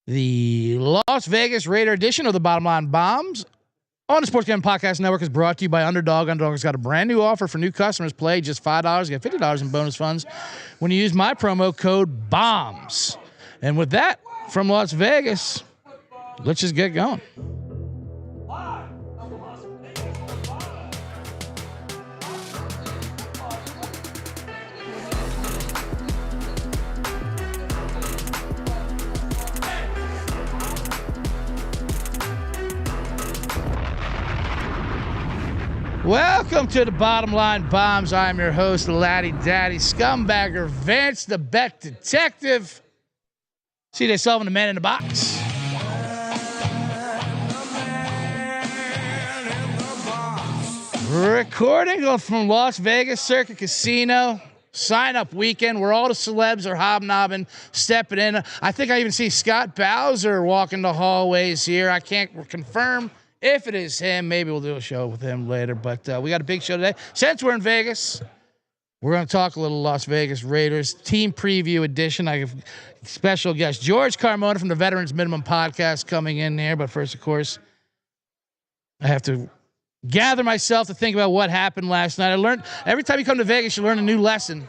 The Las Vegas Raider edition of the Bottom Line Bombs on the Sports Gambling Podcast Network is brought to you by Underdog. Underdog has got a brand new offer for new customers. Play just $5, get $50 in bonus funds when you use my promo code BOMBS. And with that, from Las Vegas, let's just get going. Welcome to the Bottom Line Bombs. I'm your host, Laddie Daddy, Scumbagger Vance, the bet detective. CJ Sullivan, the man in the box. Recording from Las Vegas Circuit Casino. Sign-up weekend where all the celebs are hobnobbing, stepping in. I think I even see Scott Bowser walking the hallways here. I can't confirm if it is him. Maybe we'll do a show with him later. But we got a big show today. Since we're in Vegas, we're going to talk a little Las Vegas Raiders team preview edition. I have special guest George Carmona from the Veterans Minimum Podcast coming in there. But first, of course, I have to gather myself to think about what happened last night. I learned every time you come to Vegas, you learn a new lesson.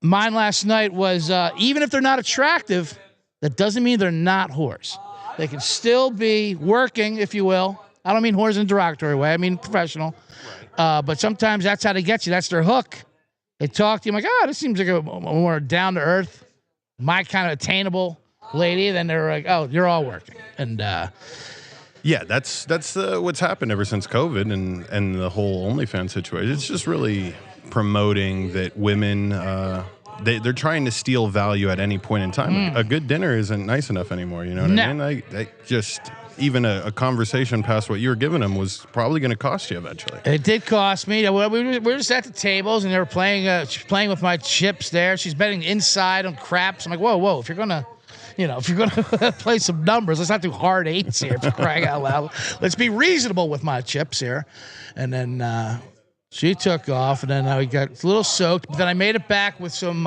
Mine last night was even if they're not attractive, that doesn't mean they're not whores. They can still be working, if you will. I don't mean whores in a derogatory way. I mean professional. But sometimes that's how they get you. That's their hook. They talk to you like, oh, this seems like a more down-to-earth, my kind of attainable lady. Then they're like, oh, you're all working. And yeah, that's what's happened ever since COVID and the whole OnlyFans situation. It's just really promoting that women they're trying to steal value at any point in time. A good dinner isn't nice enough anymore. You know what I mean? They just even a conversation past what you were giving them was probably going to cost you eventually. It did cost me. We were just at the tables and they were playing. She's playing with my chips there. She's betting inside on craps. I'm like, whoa! If you're gonna play some numbers, let's not do hard eights here for crying out loud. Let's be reasonable with my chips here. And then she took off, and then we got a little soaked. But then I made it back with some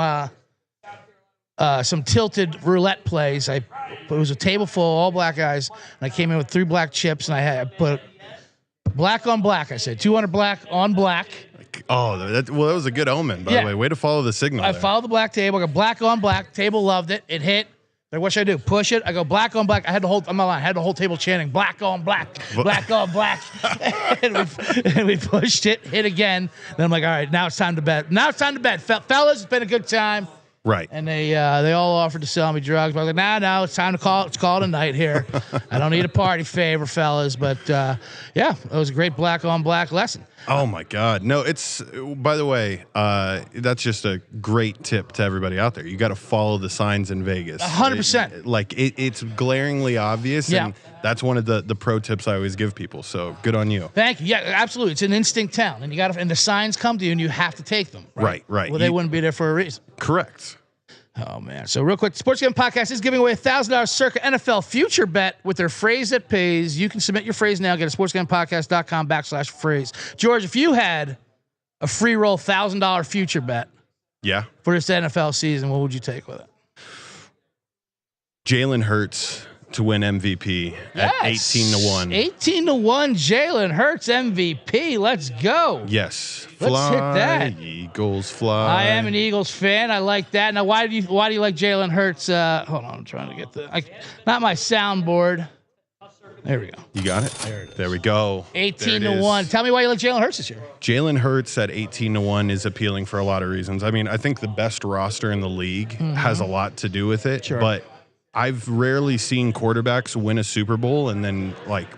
tilted roulette plays. It was a table full, all black guys, and I came in with 3 black chips, and I put black on black. I said 200 black on black. Oh, that was a good omen, by the way. Way to follow the signal. I followed the black table. I got black on black. Table loved it. It hit. Like, what should I do? Push it? I go black on black. I'm not lying. I had the whole table chanting black on black, black on black. and we pushed it, hit again. Then I'm like, all right, now it's time to bet. Fellas, it's been a good time. Right. And they all offered to sell me drugs. But I was like, no, it's time to call it a night here. I don't need a party favor, fellas. But yeah, it was a great black on black lesson. Oh my God. No, it's, by the way, that's just a great tip to everybody out there. You got to follow the signs in Vegas. 100%. It's glaringly obvious. Yeah. And that's one of the pro tips I always give people. So good on you. Thank you. Yeah, absolutely. It's an instinct town, and and the signs come to you, and you have to take them. Right. Well, they wouldn't be there for a reason. Correct. Oh man! So real quick, Sports Gambling Podcast is giving away $1,000 Circa NFL future bet with their phrase that pays. You can submit your phrase now. Get to sportsgamblingpodcast.com/phrase. George, if you had a free roll $1,000 future bet, for this NFL season, what would you take with it? Jalen Hurts to win MVP at 18-1. 18-1, Jalen Hurts MVP. Let's go. Yes. Let's hit that. Eagles fly. I am an Eagles fan. I like that. Now, why do you like Jalen Hurts? Hold on, I'm trying to get not my soundboard. There we go. You got it? There we go. 18-1. Tell me why you like Jalen Hurts this year. Jalen Hurts at 18-1 is appealing for a lot of reasons. I mean, I think the best roster in the league has a lot to do with it. Sure. But I've rarely seen quarterbacks win a Super Bowl and then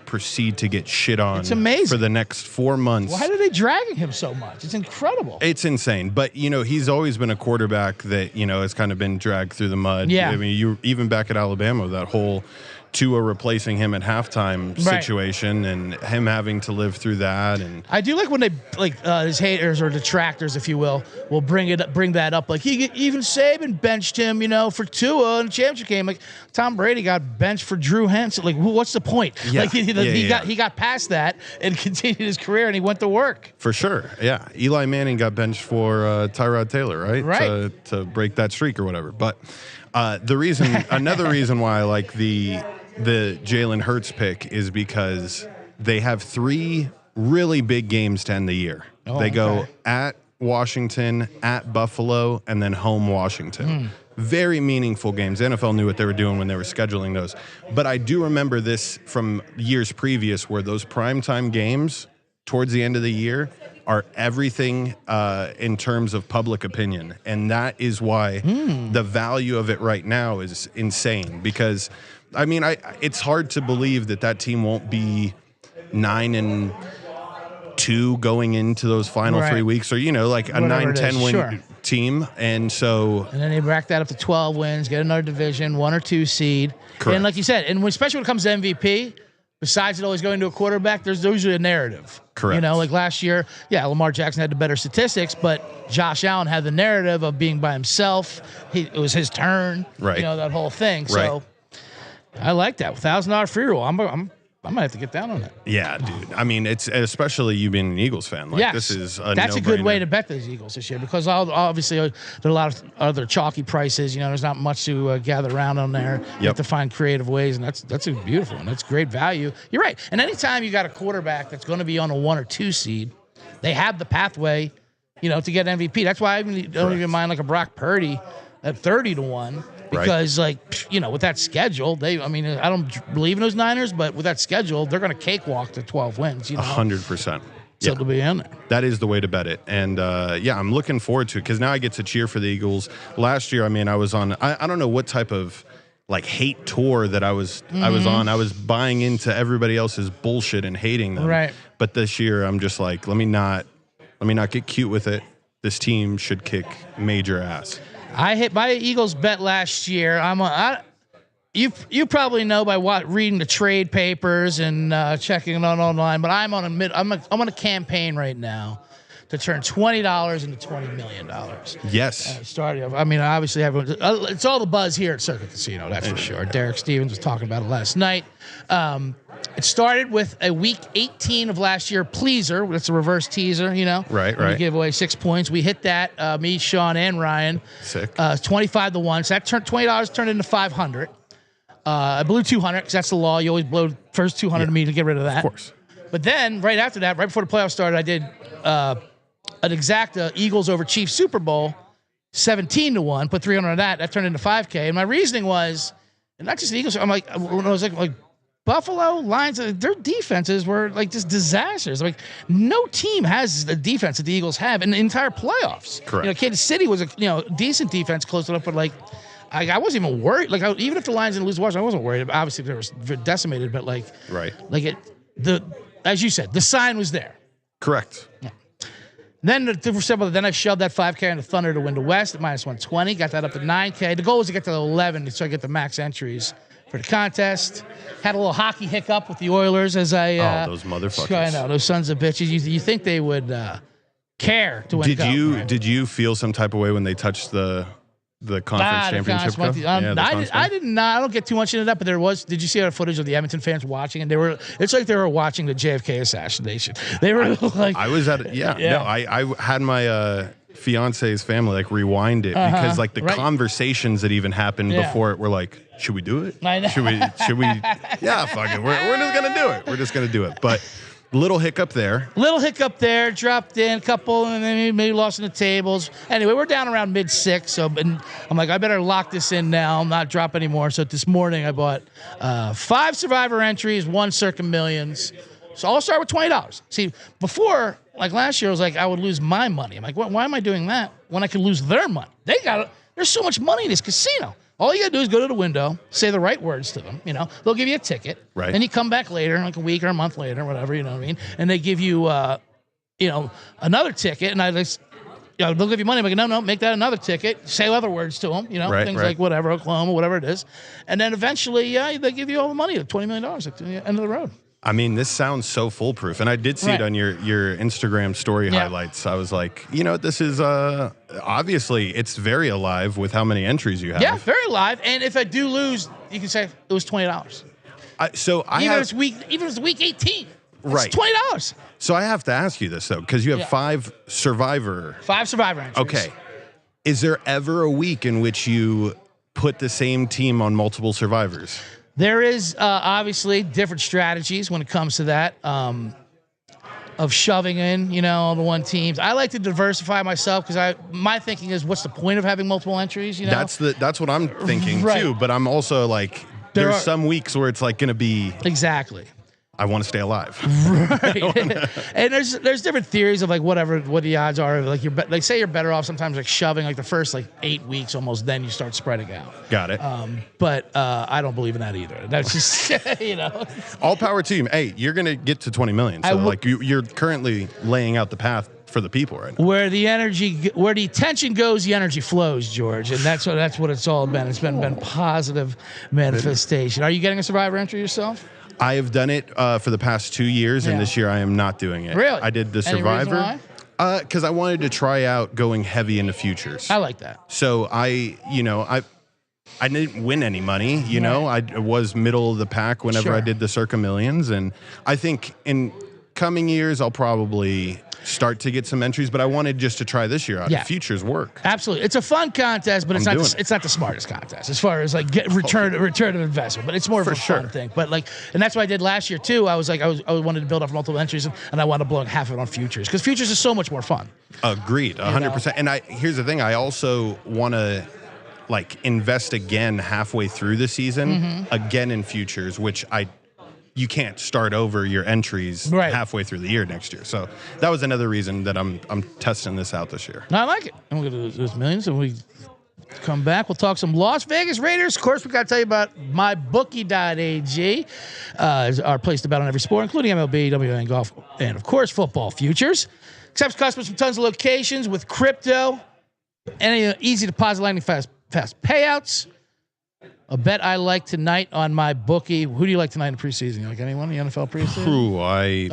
proceed to get shit on. It's amazing. For the next 4 months. Why are they dragging him so much? It's incredible. It's insane. But, he's always been a quarterback that, has kind of been dragged through the mud. Yeah. I mean, you even back at Alabama, that whole Tua replacing him at halftime situation and him having to live through that. And I do like when they his haters or detractors, if you will bring that up. Like even Saban benched him, for Tua in the championship game. Like Tom Brady got benched for Drew Henson. Like what's the point? Yeah. He got past that and continued his career and he went to work. For sure. Yeah. Eli Manning got benched for Tyrod Taylor, right? Right. To break that streak or whatever. But Another reason why I like the Jalen Hurts pick is because they have 3 really big games to end the year. They go at Washington, at Buffalo, and then home Washington. Very meaningful games. The NFL knew what they were doing when they were scheduling those. But I do remember this from years previous where those primetime games towards the end of the year are everything in terms of public opinion. And that is why the value of it right now is insane. Because, I mean, it's hard to believe that team won't be 9-2 going into those final 3 weeks, or, like a 9-10 win team. And then they rack that up to 12 wins, get another division, 1 or 2 seed. Correct. And like you said, and especially when it comes to MVP, besides it always going to a quarterback, there's usually a narrative. Correct. Like last year, Lamar Jackson had the better statistics, but Josh Allen had the narrative of being by himself. It was his turn. Right. That whole thing. Right. So I like that. $1,000 free roll. I might have to get down on that. Yeah, dude. I mean, it's especially you being an Eagles fan. Like, yes. This is that's a good way to bet those Eagles this year, because obviously there are a lot of other chalky prices. There's not much to gather around on there. You have to find creative ways, and that's a beautiful one. That's great value. You're right. And anytime you got a quarterback that's going to be on a 1 or 2 seed, they have the pathway, to get MVP. That's why I don't even mind like a Brock Purdy at 30-1. Because, with that schedule, I don't believe in those Niners, but with that schedule, they're going to cakewalk to 12 wins. 100%. So to be in there. That is the way to bet it. And, I'm looking forward to it because now I get to cheer for the Eagles. Last year, I was on, I don't know what type of, hate tour that I was on. I was buying into everybody else's bullshit and hating them. Right. But this year, I'm just like, let me not get cute with it. This team should kick major ass. I hit my Eagles bet last year. You probably know by reading the trade papers and checking it out online, but I'm on a campaign right now to turn $20 into $20 million. Yes. Obviously it's all the buzz here at Circuit Casino, that's for sure. Derek Stevens was talking about it last night. It started with a week 18 of last year pleaser. That's a reverse teaser, Right. We give away 6 points. We hit that, me, Sean, and Ryan. Sick. 25-1. So that $20 turned into $500. I blew 200 because that's the law. You always blow first 200 to me to get rid of that. Of course. But then, right after that, right before the playoffs started, I did an exacta Eagles over Chiefs Super Bowl, 17-1. Put 300 on that. That turned into $5K. And my reasoning was, and not just the Eagles. I'm like, when I was like Buffalo, Lions, their defenses were just disasters. No team has the defense that the Eagles have in the entire playoffs. Correct. Kansas City was a decent defense close enough, but I wasn't even worried. Even if the Lions didn't lose Washington, I wasn't worried. Obviously, they were decimated, but right. As you said, the sign was there. Correct. Yeah. Then I shoved that 5K on the Thunder to win the West at -120. Got that up to 9K. The goal was to get to 11 so I get the max entries for the contest. Had a little hockey hiccup with the Oilers as I. Those motherfuckers! I know, those sons of bitches. You think they would care to win? Did you feel some type of way when they touched the conference championship cup? I did not. I don't get too much into that, but there was. Did you see our footage of the Edmonton fans watching? And it's like they were watching the JFK assassination. They were I was at it. Yeah. No, I had my fiance's family rewind it because the conversations that even happened before it were like, should we do it? I know. Should we? Yeah, fuck it. We're just gonna do it. We're just gonna do it. But little hiccup there. Dropped in a couple, and then maybe lost in the tables. Anyway, we're down around mid-6, so I'm like, I better lock this in now, not drop anymore. So this morning I bought 5 Survivor entries, 1 Circa Millions. So I'll start with $20. See, before, last year, I was I would lose my money. I'm like, why am I doing that when I could lose their money? There's so much money in this casino. All you got to do is go to the window, say the right words to them. They'll give you a ticket. Right. Then you come back later, a week or a month later, whatever, you know what I mean? And they give you, another ticket, and they'll give you money. I'm like, no, make that another ticket. Say other words to them, things like whatever, Oklahoma, whatever it is. And then eventually, they give you all the money, $20 million at the end of the road. I mean, this sounds so foolproof. And I did see it on your Instagram story highlights. I was like, this is obviously it's very alive with how many entries you have. Yeah, very alive. And if I do lose, you can say it was $20. Even if it's week 18. Right. It's $20. So I have to ask you this though, because you have 5 Survivor. 5 Survivor entries. Okay. Is there ever a week in which you put the same team on multiple survivors. There is obviously different strategies when it comes to that. Of shoving in, all the one teams. I like to diversify myself because my thinking is, what's the point of having multiple entries? That's what I'm thinking Right. too. But I'm also like, there's some weeks where it's like going to be exactly. I want to stay alive. Right. And there's different theories of like what the odds are. Like say you're better off sometimes like shoving like the first like 8 weeks almost, then you start spreading out. Got it. But I don't believe in that either. That's just All power to you. Hey, you're gonna get to 20 million. So you're currently laying out the path for the people right now. Where the attention goes, the energy flows, George, and that's what it's all been. It's been positive manifestation. Are you getting a survivor entry yourself? I have done it for the past 2 years, and this year I am not doing it. Really? I did the Any Survivor. reason why? Because I wanted to try out going heavy into futures. I like that. So I didn't win any money. I was middle of the pack whenever I did the Circa Millions, and I think in coming years I'll probably start to get some entries, but I wanted just to try this year out. Yeah. Futures work. Absolutely. It's a fun contest, but it's not the smartest contest as far as like return of investment, but it's more of a fun thing. But and that's what I did last year too. I wanted to build up multiple entries and I wanted to blow half of it on futures because futures is so much more fun. Agreed. 100%. And here's the thing. I also want to invest again halfway through the season again in futures, which you can't start over your entries halfway through the year next year. So that was another reason that I'm testing this out this year. I like it. And we're going to do those millions, and we come back. We'll talk some Las Vegas Raiders. Of course, we got to tell you about mybookie.ag, is our place to bet on every sport, including MLB, WNBA, golf, and of course, football futures. Accepts customers from tons of locations with crypto, and easy deposit, lightning fast payouts. A bet I like tonight on my bookie. Who do you like tonight in preseason? You like anyone in the NFL preseason? Ooh, I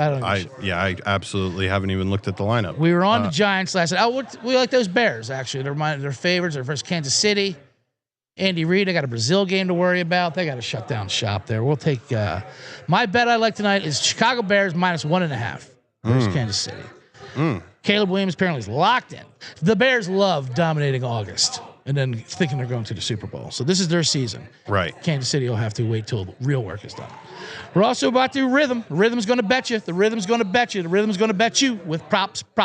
absolutely haven't even looked at the lineup. We were on the Giants last night. We like those Bears, actually. They're favorites. They're versus Kansas City. Andy Reid, I got a Brazil game to worry about. They got to shut down shop there. We'll take my bet I like tonight is Chicago Bears -1.5 versus Kansas City. Caleb Williams apparently is locked in. The Bears love dominating August and then thinking they're going to the Super Bowl. So this is their season. Right. Kansas City will have to wait till the real work is done. We're also about to do Rhythm. Rhythm's going to bet you. The Rhythm's going to bet you. The Rhythm's going to bet you with props. The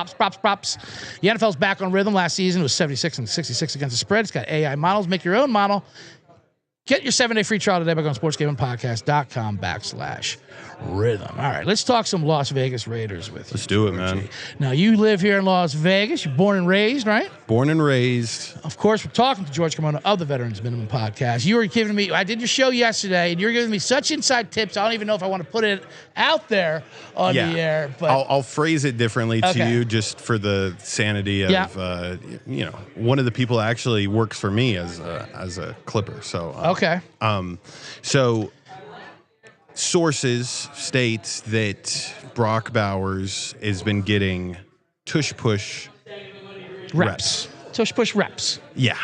NFL's back on Rhythm. Last season it was 76 and 66 against the spread. It's got AI models. Make your own model. Get your 7-day free trial today by going to sportsgamingpodcast.com/rhythm. All right, let's talk some Las Vegas Raiders with you. Let's do it, man. Now, you live here in Las Vegas. You're born and raised, right? Born and raised. Of course, we're talking to George Carmona of the Veterans Minimum Podcast. You were giving me, I did your show yesterday, and you're giving me such inside tips. I don't even know if I want to put it out there on the air. But I'll phrase it differently to you just for the sanity of, one of the people that actually works for me as a clipper. So, okay. So sources state that Brock Bowers has been getting tush-push reps. Tush-push reps. Yeah.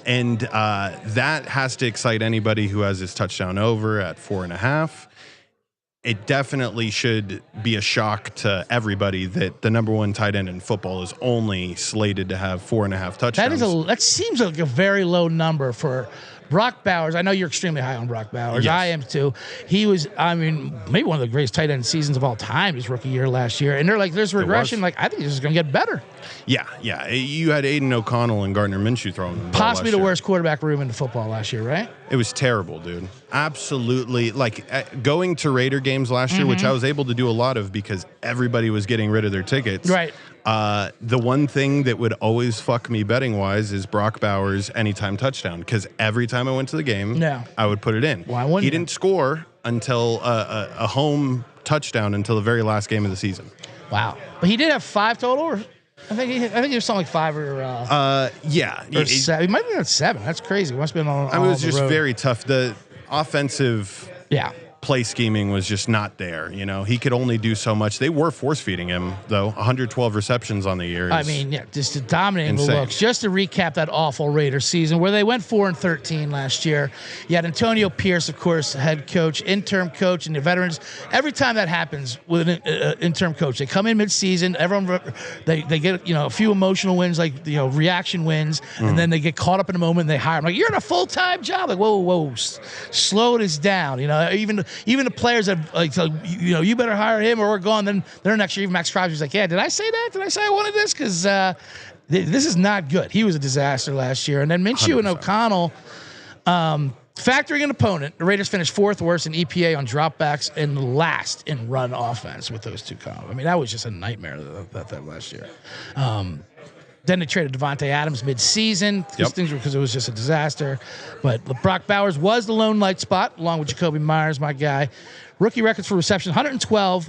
And that has to excite anybody who has his touchdown over at 4.5. It definitely should be a shock to everybody that the number one tight end in football is only slated to have 4.5 touchdowns. That seems like a very low number for Brock Bowers. I know you're extremely high on Brock Bowers. Yes. I am too. He was, maybe one of the greatest tight end seasons of all time, his rookie year last year. And they're like, there's regression. I think this is going to get better. Yeah. You had Aiden O'Connell and Gardner Minshew throwing the ball possibly the last year. worst quarterback room in football last year, right? It was terrible, dude. Absolutely. Going to Raider games last year, which I was able to do a lot of because everybody was getting rid of their tickets. Right. The one thing that would always fuck me betting wise is Brock Bowers anytime touchdown, because every time I went to the game, I would put it in. Why wouldn't he didn't score until a home touchdown until the very last game of the season. Wow. But he did have 5 total, or I think he was something like 5 or or 7. He might have been at 7. That's crazy. It must have been on it was just very tough. The offensive play scheming was just not there. You know, he could only do so much. They were force feeding him though. 112 receptions on the year. I mean, yeah, just dominating the looks. Just to recap that awful Raiders season where they went 4-13 last year. You had Antonio Pierce, of course, head coach, interim coach, and the veterans. Every time that happens with an interim coach, they come in mid-season. Everyone they get a few emotional wins, like reaction wins, and then they get caught up in the moment. And they hire him like, you're in a full-time job. Like, whoa, slow this down. Even the players that you better hire him or we're gone. Then they're next year. Even Max Crosby's like, yeah, did I say that? Did I say I wanted this? Because this is not good. He was a disaster last year. And then Minshew 100%. And O'Connell, factoring an opponent, the Raiders finished 4th worst in EPA on dropbacks and last in run offense with those two combos. I mean, that was just a nightmare that last year. Then they traded Devontae Adams mid-season because it was just a disaster. But Brock Bowers was the lone light spot, along with Jakobi Meyers, my guy. Rookie records for reception: 112,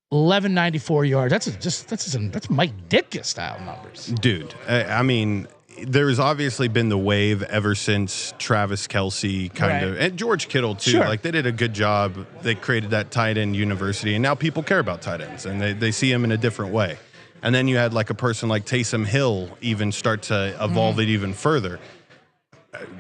1194 yards. That's Mike Ditka style numbers, dude. I mean, there's obviously been the wave ever since Travis Kelce and George Kittle too. Sure. Like they did a good job. They created that tight end university, and now people care about tight ends, and they see him in a different way. And then you had like a person like Taysom Hill even start to evolve it even further.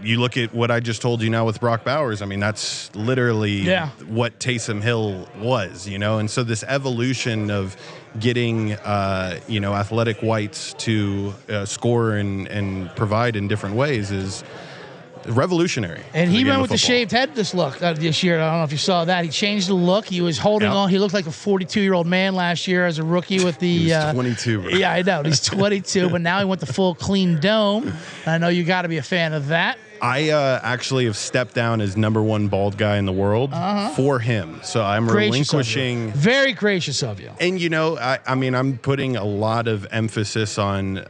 You look at what I just told you now with Brock Bowers. I mean, that's literally what Taysom Hill was, And so this evolution of getting, athletic whites to score and provide in different ways is revolutionary. And he went with the shaved head this year. I don't know if you saw that. He changed the look. He was holding on. He looked like a 42-year-old man last year as a rookie with the... He's 22. Bro. Yeah, I know. He's 22, but now he went the full clean dome. I know you got to be a fan of that. I actually have stepped down as #1 bald guy in the world for him. So I'm relinquishing... Very gracious of you. And, I'm putting a lot of emphasis on...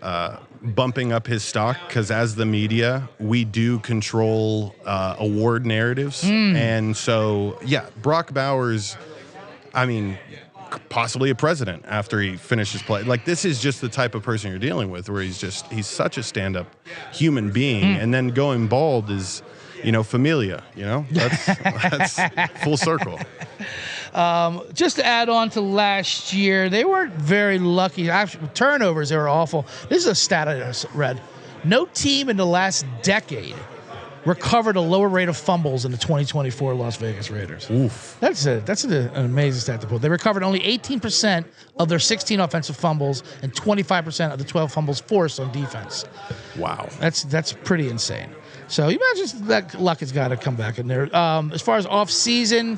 bumping up his stock because as the media, we do control award narratives. And so, Brock Bowers, possibly a president after he finishes play. Like, this is just the type of person you're dealing with where he's such a stand-up human being. And then going bald is, familia, That's full circle. Just to add on to last year, they weren't very lucky. Actually, turnovers, they were awful. This is a stat I read. No team in the last decade recovered a lower rate of fumbles than the 2024 Las Vegas Raiders. Oof. That's an amazing stat to pull. They recovered only 18% of their 16 offensive fumbles and 25% of the 12 fumbles forced on defense. Wow. That's pretty insane. So you imagine that luck has got to come back in there. As far as off-season...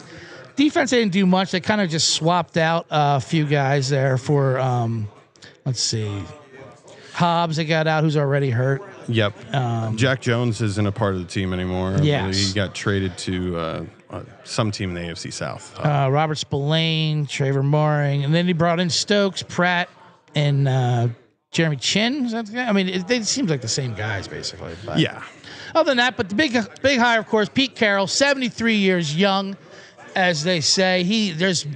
Defense didn't do much. They kind of just swapped out a few guys there for, let's see, Hobbs they got out, who's already hurt. Yep. Jack Jones isn't a part of the team anymore. Yes. He got traded to some team in the AFC South. Robert Spillane, Trevor Mooring, and then he brought in Stokes, Pratt, and Jeremy Chin. Is that the guy? I mean, it seems like the same guys, basically. But yeah. Other than that, but the big hire, of course, Pete Carroll, 73 years young. As they say, there's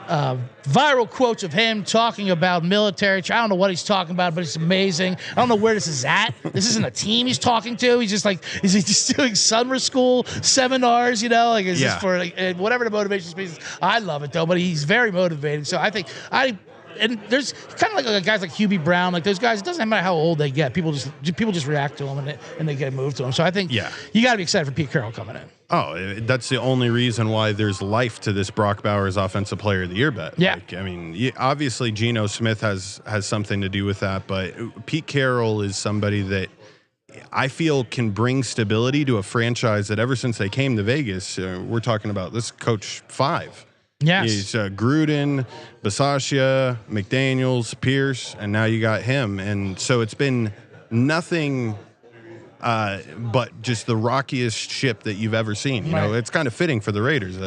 viral quotes of him talking about military. I don't know what he's talking about, but it's amazing. I don't know where this is at. This isn't a team he's talking to. He's just like, is he just doing summer school seminars? Like is this for whatever the motivation speech is. I love it though, but he's very motivating. So I think and there's kind of like guys like Hubie Brown, like those guys. It doesn't matter how old they get. People just react to them and they get moved to them. So I think you got to be excited for Pete Carroll coming in. Oh, that's the only reason why there's life to this Brock Bowers Offensive Player of the Year bet. Yeah. Obviously Gino Smith has something to do with that, but Pete Carroll is somebody that I feel can bring stability to a franchise that ever since they came to Vegas, we're talking about this coach 5. Yes. He's Gruden, Bisaccia, McDaniels, Pierce, and now you got him. And so it's been nothing but just the rockiest ship that you've ever seen. It's kind of fitting for the Raiders,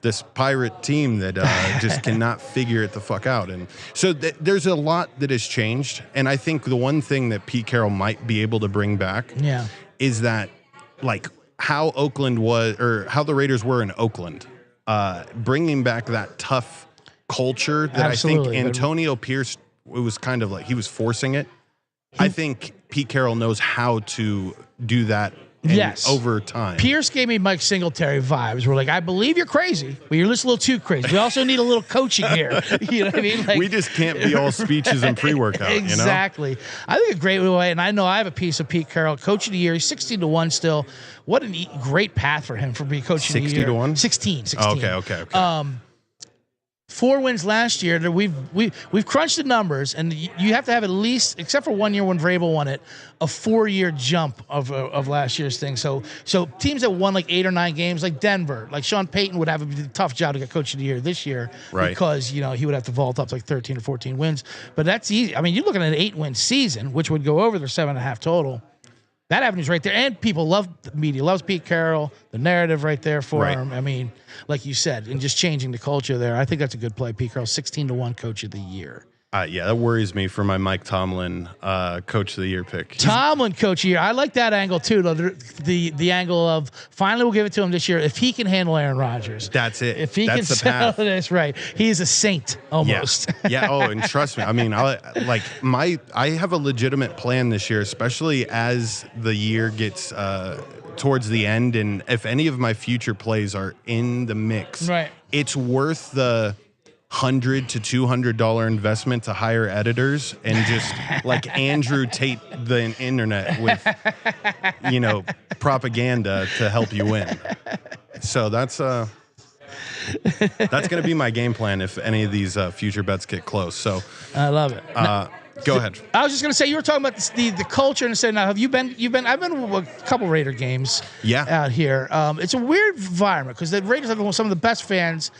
this pirate team that just cannot figure it the fuck out. And so there's a lot that has changed. And I think the one thing that Pete Carroll might be able to bring back is that, like, how Oakland was, or how the Raiders were in Oakland. Bringing back that tough culture that Absolutely. I think Antonio Pierce, it was kind of like he was forcing it. I think Pete Carroll knows how to do that Yes. over time. Pierce gave me Mike Singletary vibes. We're like, I believe you're crazy, but you're just a little too crazy. We also need a little coaching here. You know what I mean? Like, we just can't be all speeches and pre-workout. Exactly. You know? I think a great way, and I know I have a piece of Pete Carroll, Coach of the Year. He's 16-1 still. What a great path for him for being Coach of the Year. 60-1? 16. Oh, okay. 4 wins last year. We've crunched the numbers, and you have to have at least, except for 1 year when Vrabel won it, a 4-year jump of last year's thing. So teams that won like 8 or 9 games, like Denver, like Sean Payton would have a tough job to get Coach of the Year this year, right? Because he would have to vault up to like 13 or 14 wins. But that's easy. I mean, you're looking at an 8-win season, which would go over their 7.5 total. That avenue's right there, and people love the media, loves Pete Carroll, the narrative right there for him. I mean, like you said, and just changing the culture there. I think that's a good play. Pete Carroll, 16-1 Coach of the Year. Yeah, that worries me for my Mike Tomlin Coach of the Year pick. Tomlin Coach of the Year. I like that angle too. The angle of finally we'll give it to him this year if he can handle Aaron Rodgers. That's it. If he That's can settle this right, he's a saint almost. Yeah. Oh, and trust me. I mean, I have a legitimate plan this year, especially as the year gets towards the end, and if any of my future plays are in the mix, right, it's worth the $100 to $200 investment to hire editors and just like Andrew Tate the internet with propaganda to help you win. So that's going to be my game plan if any of these future bets get close. So I love it. Go ahead. I was just going to say, you were talking about the culture and saying, now, have you been, I've been to a couple Raider games out here. It's a weird environment because the Raiders have some of the best fans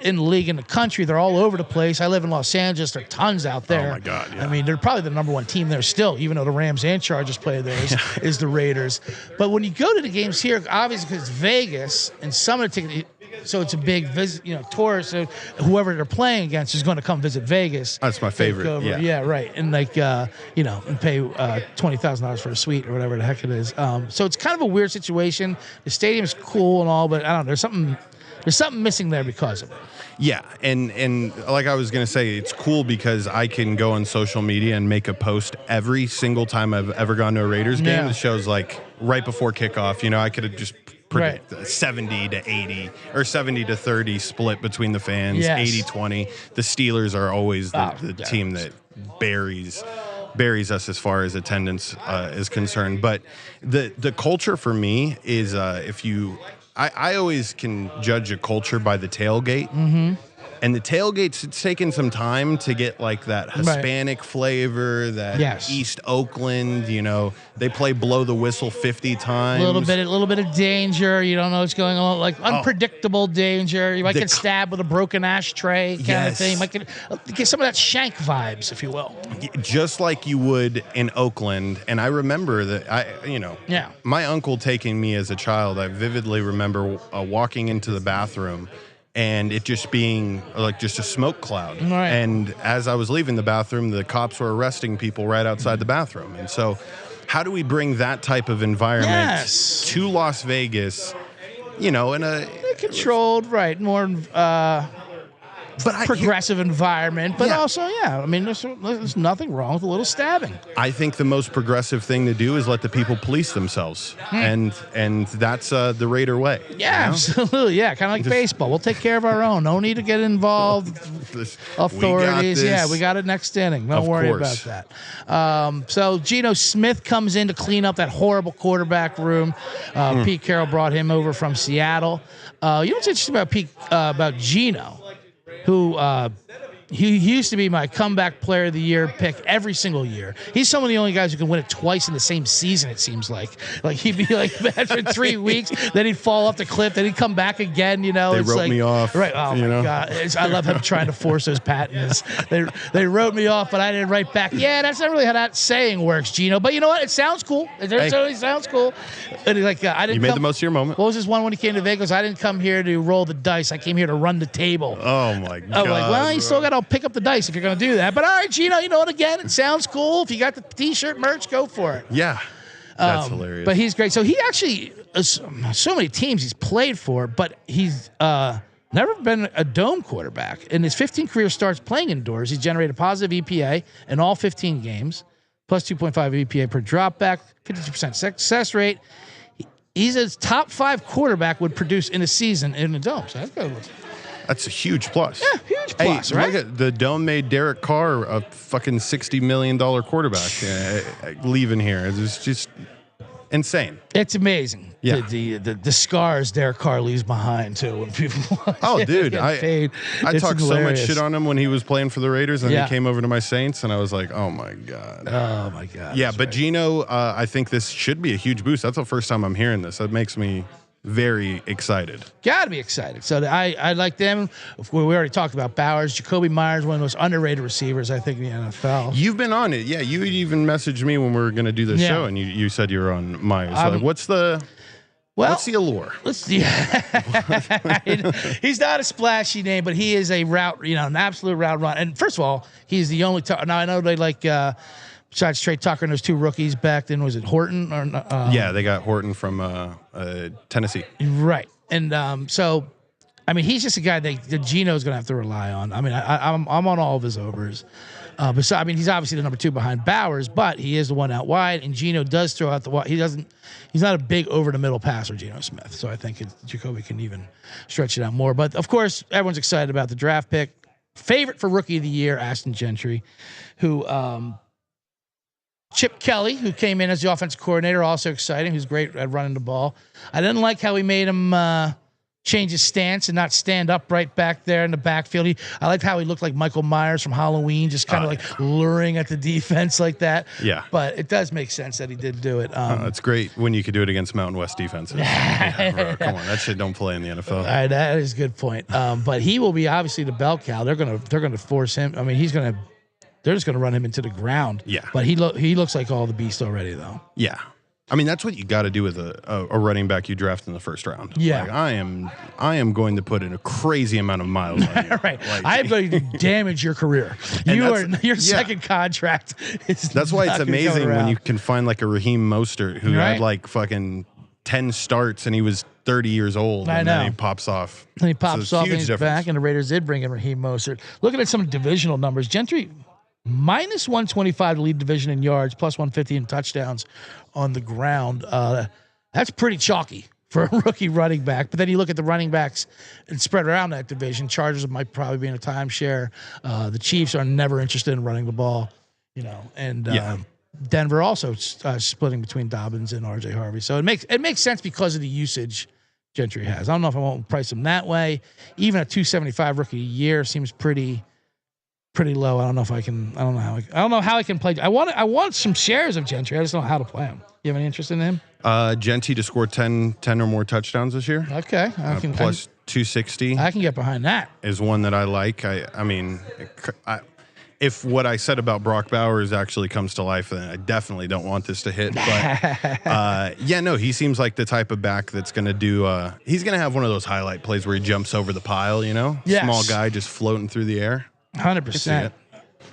in the league in the country. They're all over the place. I live in Los Angeles. There are tons out there. Oh, my God, yeah. I mean, they're probably the number 1 team there still, even though the Rams and Chargers play there is the Raiders. But when you go to the games here, obviously because it's Vegas and some of the tickets, so it's a big visit, tourist. So whoever they're playing against is going to come visit Vegas. That's my favorite. Yeah, right. And and pay $20,000 for a suite or whatever the heck it is. So it's kind of a weird situation. The stadium's cool and all, but I don't know. There's something missing there because of it. Yeah, and like I was going to say, it's cool because I can go on social media and make a post every single time I've ever gone to a Raiders game. Yeah. It shows like right before kickoff. I could have just predict 70 to 80 or 70 to 30 split between the fans, 80-20. The Steelers are always the team that buries us as far as attendance is concerned. But the culture for me is I always can judge a culture by the tailgate. Mm-hmm. And the tailgates, it's taken some time to get like that Hispanic flavor, that East Oakland, they play blow the whistle 50 times. A little bit of danger. You don't know what's going on, like unpredictable danger. You might get stabbed with a broken ashtray kind of thing. You might get some of that Shank vibes, if you will. Just like you would in Oakland. And I remember that, my uncle taking me as a child, I vividly remember walking into the bathroom and it just being like just a smoke cloud. Right. And as I was leaving the bathroom, the cops were arresting people right outside the bathroom. And so how do we bring that type of environment to Las Vegas, in a controlled, more progressive environment, but also, I mean, there's nothing wrong with a little stabbing. I think the most progressive thing to do is let the people police themselves, and that's the Raider way. Yeah, absolutely. Yeah, kind of like baseball. We'll take care of our own. No need to get involved. Authorities. We got it next inning. Don't worry about that. So Gino Smith comes in to clean up that horrible quarterback room. Pete Carroll brought him over from Seattle. What's interesting about Gino? Who he used to be my comeback player of the year pick every single year. He's some of the only guys who can win it twice in the same season, it seems like. Like he'd be like bad for 3 weeks, then he'd fall off the cliff, then he'd come back again, They wrote me off. Right. Oh my God. I love him trying to force those patents. They wrote me off, but I didn't write back. Yeah, that's not really how that saying works, Gino. But you know what? It sounds cool. It certainly sounds cool. And I didn't. You made the most of your moment. What was his one when he came to Vegas? I didn't come here to roll the dice. I came here to run the table. Oh my God. I'm like, well, you still got to pick up the dice if you're going to do that. But all right, Gino, you know what? Again, it sounds cool. If you got the T-shirt merch, go for it. Yeah, that's hilarious. But he's great. So he actually, so many teams he's played for, but he's never been a dome quarterback. In his 15 career starts playing indoors, he's generated positive EPA in all 15 games, plus 2.5 EPA per dropback, 52% success rate. He's a top 5 quarterback would produce in a season in the Dome. So that's good. That's a huge plus. Yeah, huge plus, right? Look at the Dome made Derek Carr a fucking $60 million quarterback leaving here. It's just insane. It's amazing. Yeah. The scars Derek Carr leaves behind too when people. Oh, dude, I talked so much shit on him when he was playing for the Raiders, and then Yeah. he came over to my Saints, and I was like, oh my god. Oh my god. Yeah, that's but right. Gino, I think this should be a huge boost. That's the first time I'm hearing this. That makes me very excited. Gotta be excited. So I like them. We already talked about Bowers. Jakobi Meyers, one of the most underrated receivers, I think, in the NFL. You've been on it. Yeah, you even messaged me when we were going to do this Yeah. show, and you said you were on Meyers. Like, what's the allure? Let's see. He's not a splashy name, but he is a route, an absolute route run. And first of all, he's the only. Now I know they like. Besides Trey Tucker and those 2 rookies back then, was it Horton or? Yeah, they got Horton from Tennessee. Right, and so, I mean, he's just a guy that Gino's going to have to rely on. I mean, I'm on all of his overs. But I mean, he's obviously the number 2 behind Bowers, but he is the one out wide, and Gino does throw out the wide. He's not a big over the middle passer, Gino Smith. So I think Jakobi can even stretch it out more. But of course, everyone's excited about the draft pick. Favorite for Rookie of the Year, Ashton Gentry, who. Chip Kelly, who came in as the offensive coordinator, also exciting. Who's great at running the ball. I didn't like how he made him change his stance and not stand up right back there in the backfield. I liked how he looked like Michael Myers from Halloween, just kind of like luring at the defense like that. Yeah. But it does make sense that he did do it. It's great when you could do it against Mountain West defenses. Yeah, bro, come on, that shit don't play in the NFL. All right, that is a good point. But he will be obviously the bell cow. They're gonna force him. I mean, they're just going to run him into the ground. Yeah. But he looks like all the beast already, though. Yeah. I mean, that's what you got to do with a running back you draft in the first round. Yeah. Like, I am going to put in a crazy amount of miles on you. Right. Like, I am going to damage your career. Your second contract is That's why it's not gonna come amazing when around. you can find like a Raheem Mostert who Right. had like fucking 10 starts and he was 30 years old. I and know. then he pops off. And he So pops it's off huge and he's difference. back, and the Raiders did bring in Raheem Mostert. Looking at some divisional numbers, Gentry minus 125 to lead division in yards, plus 150 in touchdowns on the ground. That's pretty chalky for a rookie running back. But then you look at the running backs and spread around that division. Chargers might probably be in a timeshare. The Chiefs are never interested in running the ball, and Denver also splitting between Dobbins and RJ Harvey. So it makes sense because of the usage Gentry has. I don't know if I won't price him that way. Even a 275 rookie a year seems pretty low. I don't know how I can play. I want some shares of Gentry. I just don't know how to play him. You have any interest in him? Genty to score 10 or more touchdowns this year. Okay. Plus 260 I can get behind that. is one that I like. I mean, if what I said about Brock Bowers actually comes to life, then I definitely don't want this to hit. But he seems like the type of back that's going to do. He's going to have one of those highlight plays where he jumps over the pile. Yes. Small guy just floating through the air. 100%.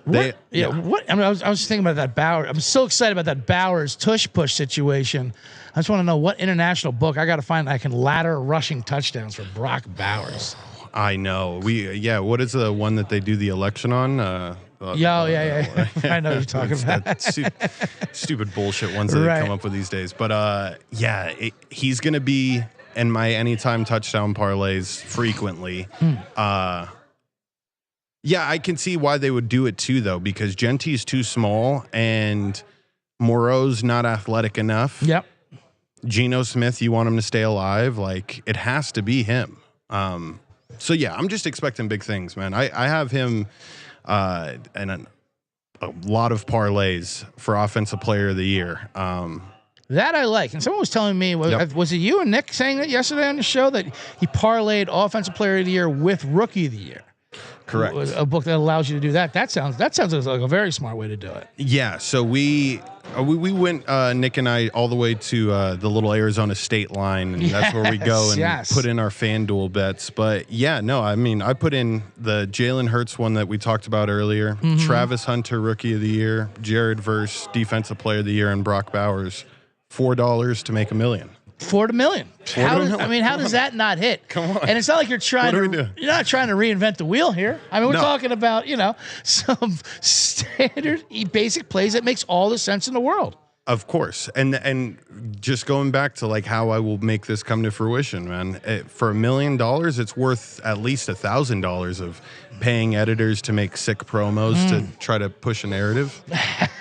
What? I mean, I was just thinking about that Bowers. I'm so excited about that Bowers tush push situation. I just want to know what international book I got to find that I can ladder rushing touchdowns for Brock Bowers. I know. What is the one that they do the election on? Yeah. I know what you're talking about. That stupid bullshit ones that they come up with these days. But he's going to be in my anytime touchdown parlays frequently. Yeah, I can see why they would do it too, though, because Genty's too small and Moreau's not athletic enough. Yep. Geno Smith, you want him to stay alive. Like, it has to be him. So, yeah, I'm just expecting big things, man. I have him and a lot of parlays for Offensive Player of the Year. That I like. And someone was telling me, was it you and Nick saying that yesterday on the show, that he parlayed Offensive Player of the Year with Rookie of the Year? Correct. A book that allows you to do that. That sounds like a very smart way to do it. Yeah. So we went, Nick and I, all the way to the little Arizona state line, and that's where we go and put in our FanDuel bets. But yeah, no, I mean, I put in the Jalen Hurts one that we talked about earlier, Travis Hunter Rookie of the Year, Jared Verse Defensive Player of the Year, and Brock Bowers. $4 to make $1 million. $4 million. How does that not hit? Come on. And it's not like you're not trying to reinvent the wheel here. I mean, we're talking about, some standard basic plays that makes all the sense in the world. Of course. And just going back to like how I will make this come to fruition, man. For $1 million, it's worth at least $1,000 of paying editors to make sick promos to try to push a narrative.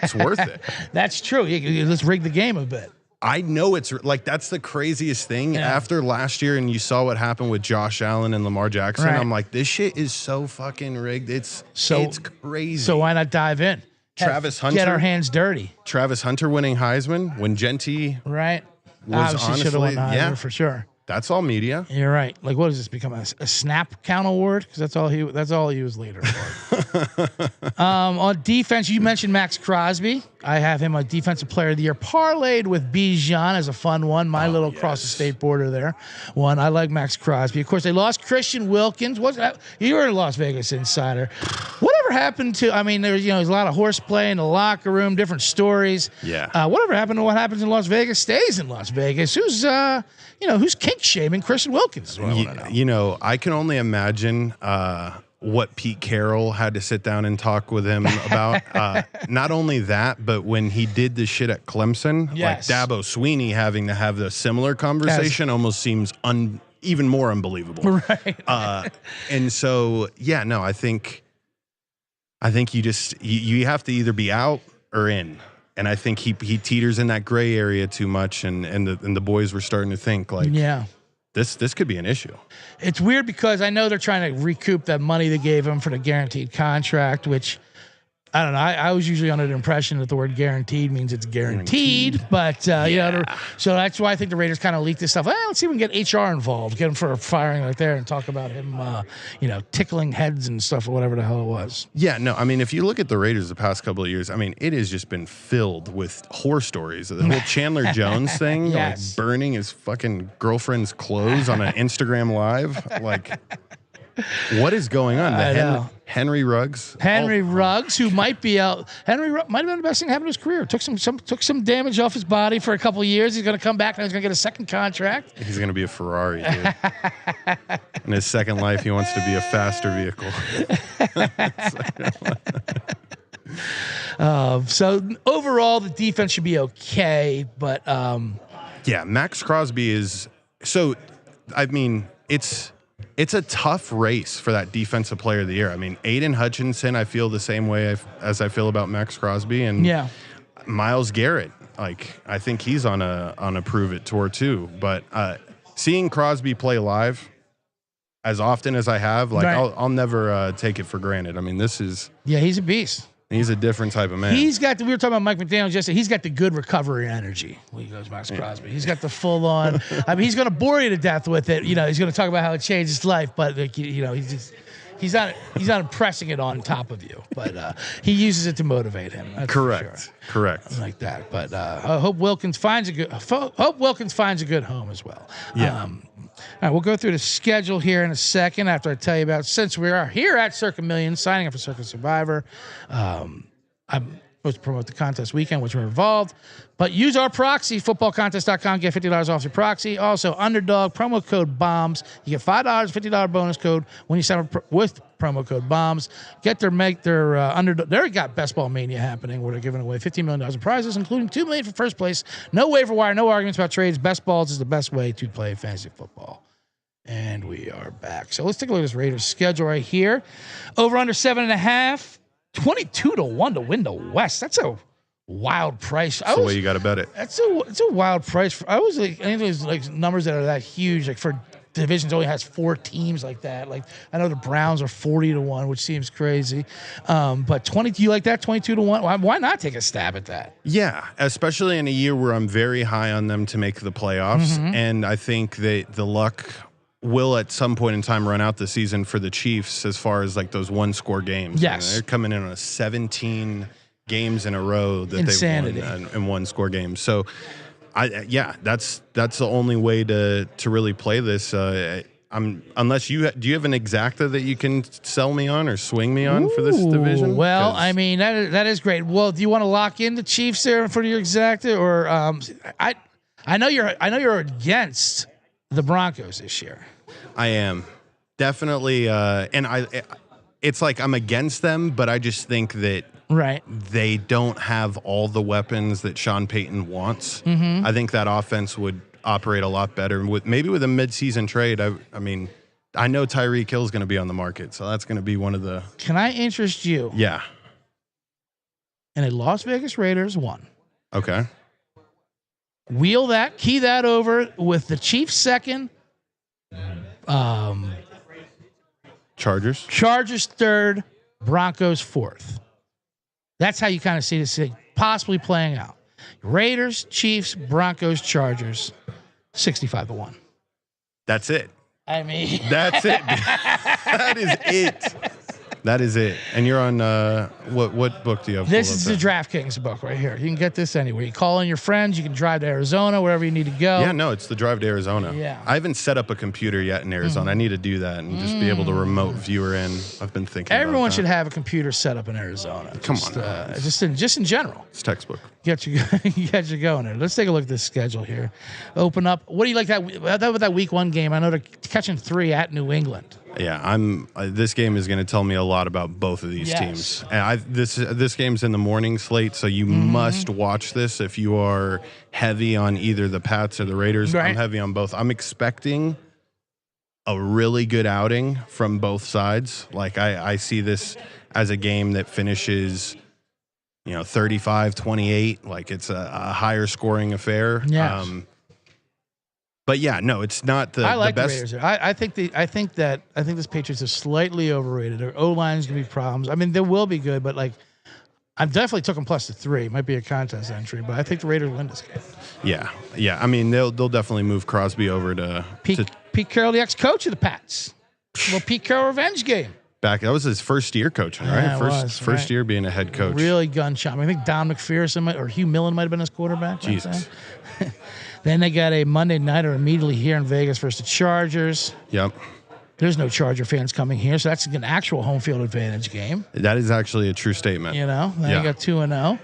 It's worth it. That's true. Let's rig the game a bit. I know it's like that's the craziest thing. Yeah. After last year, and you saw what happened with Josh Allen and Lamar Jackson, Right. I'm like, this shit is so fucking rigged. It's crazy. So why not dive in? Travis Hunter, get our hands dirty. Travis Hunter winning Heisman when Genty Right. was Obviously should have won honestly, Heisman for sure. that's all media. You're right. Like, what does this become a snap count award? Because that's all he was leader for. On defense, you mentioned Max Crosby. I have him a defensive player of the year, parlayed with Bijan as a fun one. My little across the state border there. One, I like Max Crosby. Of course, they lost Christian Wilkins. You were a Las Vegas insider. Whatever happened to? I mean, there's a lot of horseplay in the locker room, different stories. Yeah. Whatever happened to what happens in Las Vegas stays in Las Vegas. Who's kink shaming Christian Wilkins? Is what I want to know. I can only imagine what Pete Carroll had to sit down and talk with him about. Not only that, but when he did the shit at Clemson, Yes. like Dabo Sweeney having to have the similar conversation almost seems even more unbelievable. Right. And so, I think you have to either be out or in. And I think he teeters in that gray area too much, and the boys were starting to think like, this could be an issue. It's weird because I know they're trying to recoup that money they gave him for the guaranteed contract, which I don't know. I was usually under the impression that the word guaranteed means it's guaranteed. But, so that's why I think the Raiders kind of leaked this stuff. Let's see if we can get HR involved, get him for a firing right there and talk about him, tickling heads and stuff or whatever the hell it was. Yeah, no, I mean, if you look at the Raiders the past couple of years, I mean, it has just been filled with horror stories. The whole Chandler Jones thing, Yes. like burning his fucking girlfriend's clothes on an Instagram Live. Like, what is going on? Henry Ruggs. Ruggs, who might be out. Henry might have been the best thing that happened to his career. Took some damage off his body for a couple of years. He's going to come back and he's going to get a second contract. He's going to be a Ferrari, dude. In his second life, he wants to be a faster vehicle. So overall, the defense should be okay, but Max Crosby is so. I mean, it's a tough race for that defensive player of the year. I mean, Aiden Hutchinson, I feel the same way as I feel about Max Crosby, and Myles Garrett. Like, I think he's on a prove it tour too. But seeing Crosby play live as often as I have, like, right. I'll never take it for granted. I mean, he's a beast. He's a different type of man. We were talking about Mike McDaniels yesterday. He's got the good recovery energy when he goes Max Crosby. He's got the full on. I mean, he's going to bore you to death with it. He's going to talk about how it changed his life, but he's not impressing it on top of you. But he uses it to motivate him. Correct. Like that. But I hope Wilkins finds a good home as well. Yeah. All right, we'll go through the schedule here in a second after I tell you about, since we are here at Circa Million, signing up for Circa Survivor. I'm supposed to promote the contest weekend, which we're involved. But use our proxy, footballcontest.com, get $50 off your proxy. Also, Underdog, promo code BOMBS. You get $5, $50 bonus code when you sign up with promo code BOMBS. Make their Underdog. They already got Best Ball Mania happening where they're giving away $15 million in prizes, including $2 million for first place. No waiver wire, no arguments about trades. Best Balls is the best way to play fantasy football. And we are back. So let's take a look at this Raiders schedule right here. Over under 7.5, 22-1 to win the West. That's a wild price. That's the way you got to bet it. It's a wild price. I was like, anything was like numbers that are that huge, like for divisions only has 4 teams like that. Like, I know the Browns are 40-1, which seems crazy. But 20, you like that 22-1? Why not take a stab at that? Yeah, especially in a year where I'm very high on them to make the playoffs, and I think that the luck will at some point in time run out the season for the Chiefs as far as like those 1-score games. Yes. They're coming in on 17 games in a row that Insanity. they've won in 1-score games. So that's the only way to really play this. Unless do you have an exacta that you can sell me on or swing me on for this division? Well, I mean, that is great. Well, do you want to lock in the Chiefs there for your exacta, or I know you're against the Broncos this year. I am definitely, and it's like I'm against them, but I just think that Right. They don't have all the weapons that Sean Payton wants. I think that offense would operate a lot better with maybe with a midseason trade. I mean, I know Tyreek Hill's going to be on the market, so that's going to be one of the. Can I interest you? Yeah. In a Las Vegas Raiders 1. Okay. Key that over with the Chiefs second. Chargers third, Broncos fourth. That's how you kind of see this thing possibly playing out. Raiders, Chiefs, Broncos, Chargers, 65-1. That's it. I mean, that's it. That is it. That is it. And you're on what book do you have? This is the DraftKings book right here. You can get this anywhere. You call in your friends. You can drive to Arizona, wherever you need to go. Yeah, no, it's the drive to Arizona. Yeah. I haven't set up a computer yet in Arizona. I need to do that and just be able to remote viewer in. I've been thinking. Everyone should have a computer set up in Arizona. Come on, just in general. It's textbook. Get you going there. Let's take a look at this schedule here. Open up. What do you like that week 1 game? I know they're catching 3 at New England. Yeah, this game is going to tell me a lot about both of these teams. And this game's in the morning slate, so you must watch this if you are heavy on either the Pats or the Raiders. Right. I'm heavy on both. I'm expecting a really good outing from both sides. Like I see this as a game that finishes, 35-28. Like it's a higher scoring affair. Yeah. But yeah, no, it's not the. I like the best. the Raiders. I think this Patriots are slightly overrated. Their O-line is gonna be problems. I mean, they will be good, but like, I definitely took them +3. Might be a contest entry, but I think the Raiders win this game. Yeah. I mean, they'll definitely move Crosby over to Pete Carroll, the ex-coach of the Pats. Well, Pete Carroll revenge game. That was his first year coaching, right? Yeah, first year being a head coach. Really gunshot. I think Don McPherson or Hugh Millen might have been his quarterback. Jesus. Then they got a Monday nighter immediately here in Vegas versus the Chargers. Yep. There's no Charger fans coming here, so that's an actual home field advantage game. That is actually a true statement. Then you got 2-0.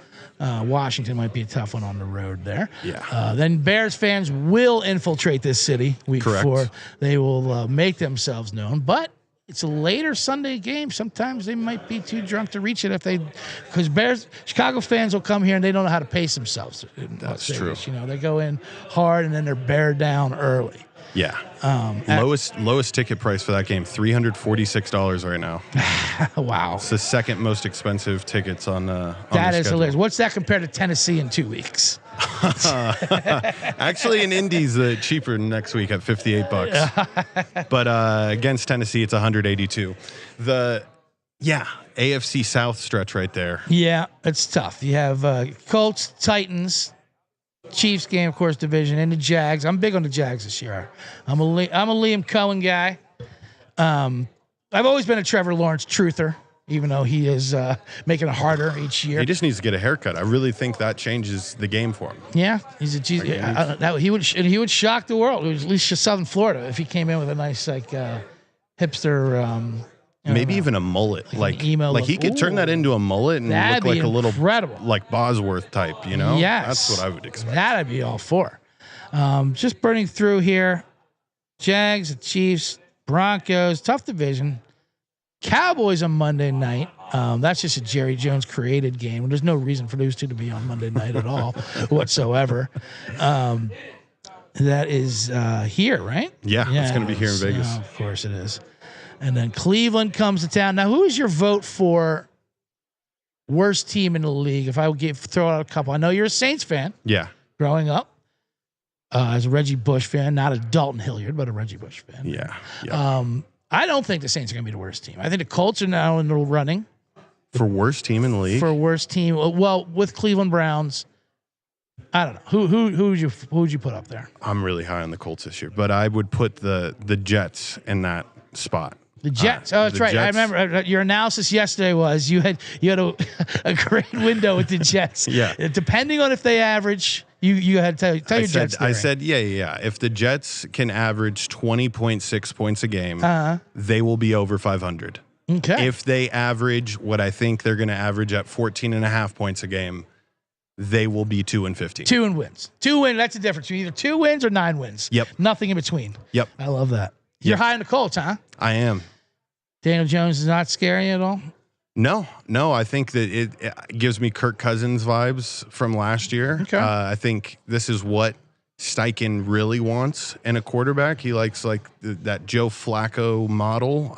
Washington might be a tough one on the road there. Yeah. Then Bears fans will infiltrate this city week 4. They will make themselves known, but it's a later Sunday game. Sometimes they might be too drunk to reach it because Chicago fans will come here and they don't know how to pace themselves. That's true. They go in hard and then they're bear down early. Yeah. Lowest ticket price for that game, $346 right now. Wow. It's the second most expensive tickets on the That is schedule. hilarious. What's that compared to Tennessee in 2 weeks? Actually, in Indy's cheaper next week at $58. But against Tennessee, it's $182. AFC South stretch right there. Yeah, it's tough. You have Colts, Titans, Chiefs game, of course, division, and the Jags. I'm big on the Jags this year. I'm a Liam Cohen guy. I've always been a Trevor Lawrence truther, even though he is making it harder each year. He just needs to get a haircut. I really think that changes the game for him. Yeah, he's a he would shock the world. At least Southern Florida if he came in with a nice hipster. Maybe even a mullet, like he could turn that into a mullet and look like a little like Bosworth type. Yes, that's what I would expect. That'd be all for. Just burning through here. Jags, Chiefs, Broncos, tough division. Cowboys on Monday night. That's just a Jerry Jones created game. There's no reason for those two to be on Monday night at all whatsoever. That is here, right? Yeah, it's going to be here in Vegas. Of course it is. And then Cleveland comes to town. Now, who is your vote for worst team in the league? If I would throw out a couple. I know you're a Saints fan. Yeah. Growing up. As a Reggie Bush fan, not a Dalton Hilliard, but a Reggie Bush fan. Yeah. I don't think the Saints are going to be the worst team. I think the Colts are now in the running. For worst team in the league? For worst team. Well, with Cleveland Browns, I don't know. Who would you put up there? I'm really high on the Colts this year, but I would put the Jets in that spot. The Jets. That's right. Jets. I remember your analysis yesterday was you had a great window with the Jets. Yeah. Depending on if they average, you had to tell your Jets. I said, yeah. If the Jets can average 20.6 points a game, they will be over 500. Okay. If they average what I think they're going to average at 14.5 points a game, they will be 2-15. 2 wins. 2 wins. That's the difference between either 2 wins or 9 wins. Yep. Nothing in between. Yep. I love that. You're high on the Colts, huh? I am. Daniel Jones is not scary at all? No. I think that it gives me Kirk Cousins vibes from last year. Okay. I think this is what Steichen really wants in a quarterback. He likes that Joe Flacco model.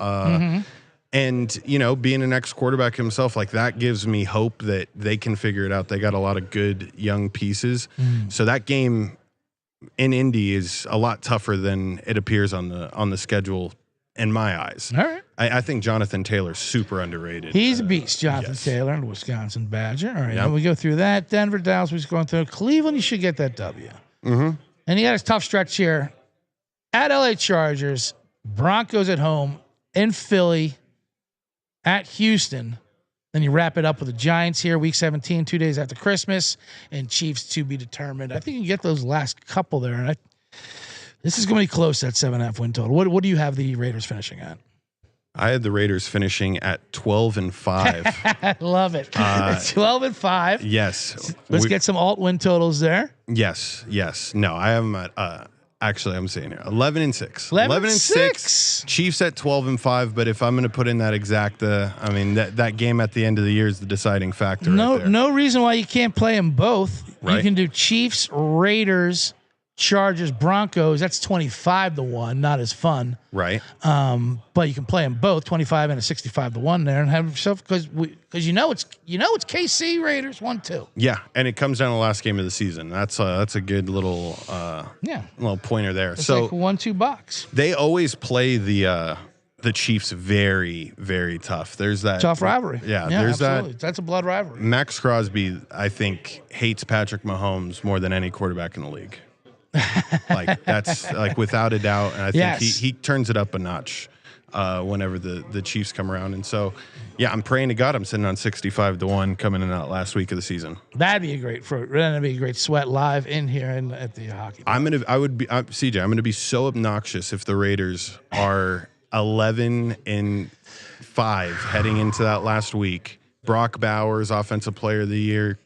And, being an ex-quarterback himself, that gives me hope that they can figure it out. They got a lot of good young pieces. So that game in Indy is a lot tougher than it appears on the schedule in my eyes. All right. I think Jonathan Taylor's super underrated. He's a beast, Jonathan Taylor, the Wisconsin Badger. All right, we go through that. Denver, Dallas, we're going through. Cleveland, you should get that W. And he had a tough stretch here at LA Chargers, Broncos at home, in Philly, at Houston. Then you wrap it up with the Giants here, week 17, 2 days after Christmas, and Chiefs to be determined. I think you can get those last couple there. And this is going to be close, that 7.5 win total. What do you have the Raiders finishing at? I had the Raiders finishing at 12-5. I love it. It's 12-5. Yes. Let's get some alt win totals there. Yes. No, I have them at actually I'm saying here 11-6. 11-6. Chiefs at 12-5, but if I'm going to put in that exact that game at the end of the year is the deciding factor. No reason why you can't play them both. Right. You can do Chiefs, Raiders, Chargers, Broncos. That's 25-1. Not as fun. Right. But you can play them both, 25 and a 65-1 there, and have yourself because it's KC Raiders 1-2. Yeah, and it comes down to the last game of the season. That's a good little little pointer there. It's so like a 1-2 box. They always play the Chiefs very, very tough. There's that tough rivalry. Yeah, there's absolutely. That's a blood rivalry. Max Crosby, I think, hates Patrick Mahomes more than any quarterback in the league. That's without a doubt, and I think he turns it up a notch whenever the Chiefs come around. And so, I'm praying to God I'm sitting on 65-1 coming in that last week of the season. That'd be a great sweat live in here and at the hockey. CJ. I'm gonna be so obnoxious if the Raiders are 11-5 heading into that last week. Brock Bowers, Offensive Player of the Year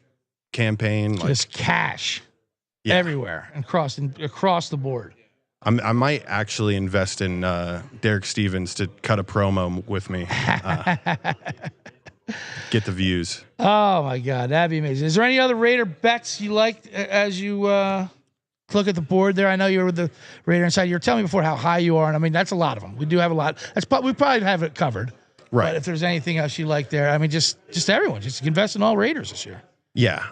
campaign, just cash. Everywhere and across the board. I might actually invest in Derek Stevens to cut a promo with me. Get the views. Oh my God, that'd be amazing. Is there any other Raider bets you liked as you look at the board there? I know you were with the Raider Inside. You were telling me before how high you are, and that's a lot of them. We do have a lot. We probably have it covered. Right. But if there's anything else you like there, just everyone, just invest in all Raiders this year. Yeah,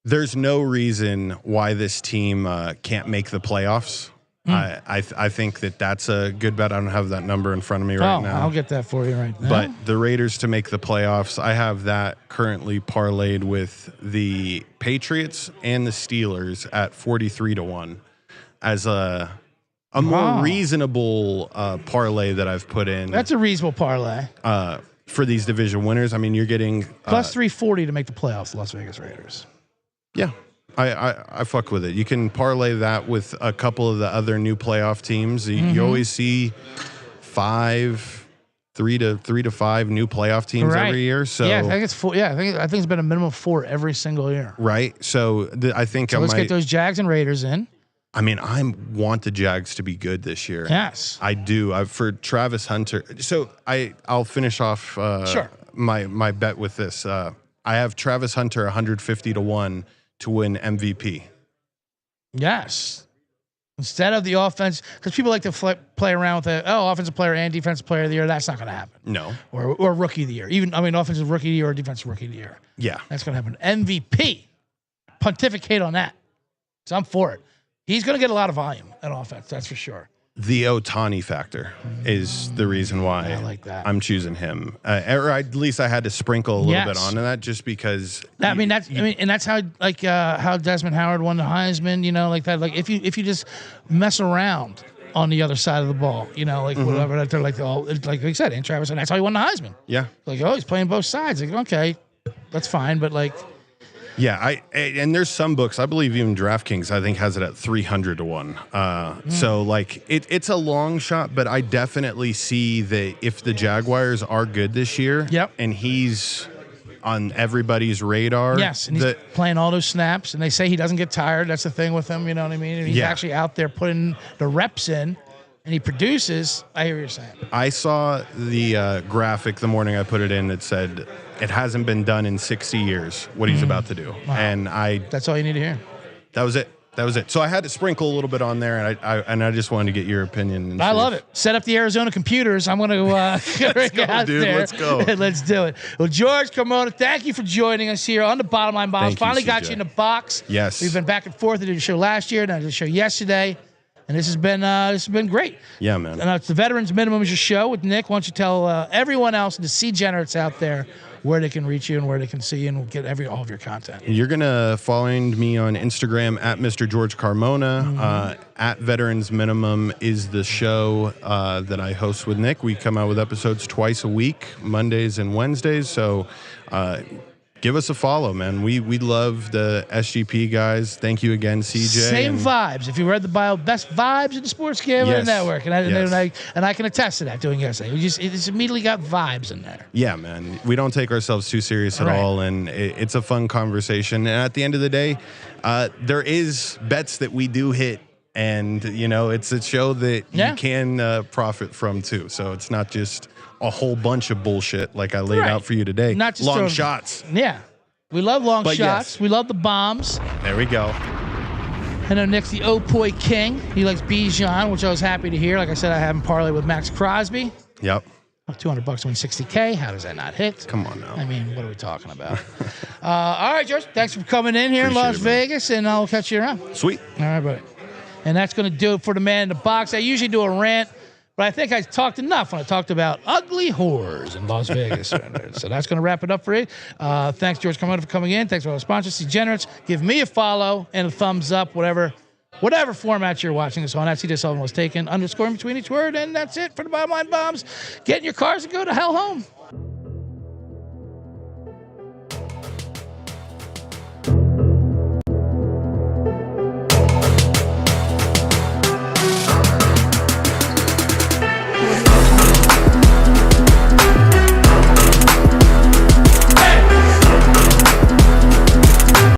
there's no reason why this team can't make the playoffs. I think that's a good bet. I don't have that number in front of me right now. I'll get that for you right now. But the Raiders to make the playoffs, I have that currently parlayed with the Patriots and the Steelers at 43-1 as a more reasonable parlay that I've put in. That's a reasonable parlay. For these division winners. You're getting plus 340 to make the playoffs, the Las Vegas Raiders. Yeah, I fuck with it. You can parlay that with a couple of the other new playoff teams. You always see 3 to 5 new playoff teams every year. So I think it's 4. Yeah, I think it's been a minimum of 4 every single year. Right. So I think let's get those Jags and Raiders in. I want the Jags to be good this year. Yes, I do. For Travis Hunter. So I'll finish off my bet with this. I have Travis Hunter 150-1 to win MVP. Yes. Instead of the offense, because people like to play around with offensive player and defensive player of the year. That's not going to happen. No. Or rookie of the year. Offensive rookie of the year or defensive rookie of the year. Yeah. That's going to happen. MVP. Pontificate on that. So I'm for it. He's going to get a lot of volume at offense. That's for sure. The Ohtani factor is the reason why I like that. I'm choosing him. Or at least I had to sprinkle a little bit onto that just because. And that's how how Desmond Howard won the Heisman. Like that. Like if you just mess around on the other side of the ball, whatever. They're like I said, and Travis, and that's how he won the Heisman. Yeah. He's playing both sides. Okay, that's fine, but Yeah, and there's some books, I believe even DraftKings, I think has it at 300-1. So it's a long shot, but I definitely see that if the Jaguars are good this year, and he's on everybody's radar. Yes, and he's playing all those snaps, and they say he doesn't get tired. That's the thing with him, you know what I mean? And he's actually out there putting the reps in. and he produces. I hear what you're saying. I saw the graphic the morning I put it in that said it hasn't been done in 60 years, what he's about to do. Wow. And That's all you need to hear. that was it. That was it. So I had to sprinkle a little bit on there, and I just wanted to get your opinion. And I love it. Set up the Arizona computers. I'm going to Let's go, out dude. there. Let's go. Let's do it. Well, George Carmona, thank you for joining us here on the Bottom Line Bombs. Thank you, Finally got CJ. you in the box. Yes. We've been back and forth. I did a show last year, and I did a show yesterday, and this has been great. Yeah, man. And it's the Veterans Minimum is your show with Nick. Why don't you tell everyone else, the C-generates out there, where they can reach you and where they can see you and get all of your content. You're going to find me on Instagram at Mr. George Carmona. At Veterans Minimum is the show that I host with Nick. We come out with episodes twice a week, Mondays and Wednesdays. So give us a follow, man. We love the SGP guys. Thank you again, CJ. Same vibes. If you read the bio, best vibes in the sports gambling network, and I can attest to that doing yesterday. It just immediately got vibes in there. Yeah, man. We don't take ourselves too serious at all, and it's a fun conversation. And at the end of the day, there is bets that we do hit, and it's a show that you can profit from too. So it's not just a whole bunch of bullshit like I laid out for you today. Not just long shots. Yeah. We love long shots. Yes. We love the bombs. There we go. I know Nick's the Opoi King. He likes Bijan, which I was happy to hear. Like I said, I have him parlay with Max Crosby. Yep. $200 to win $60K. How does that not hit? Come on now. I mean, what are we talking about? All right, George. Thanks for coming in here in Las Vegas, and I'll catch you around. Sweet. All right, buddy. And that's going to do it for the man in the box. I usually do a rant, but I think I talked enough when I talked about ugly whores in Las Vegas. So that's going to wrap it up for you. Thanks, George Carmona, for coming in. Thanks for all the sponsors. C-Generates. Give me a follow and a thumbs up, whatever format you're watching this on. That's CJ Sullivan was taken, underscoring between each word, and that's it for the Bottom Line Bombs. Get in your cars and go to hell home.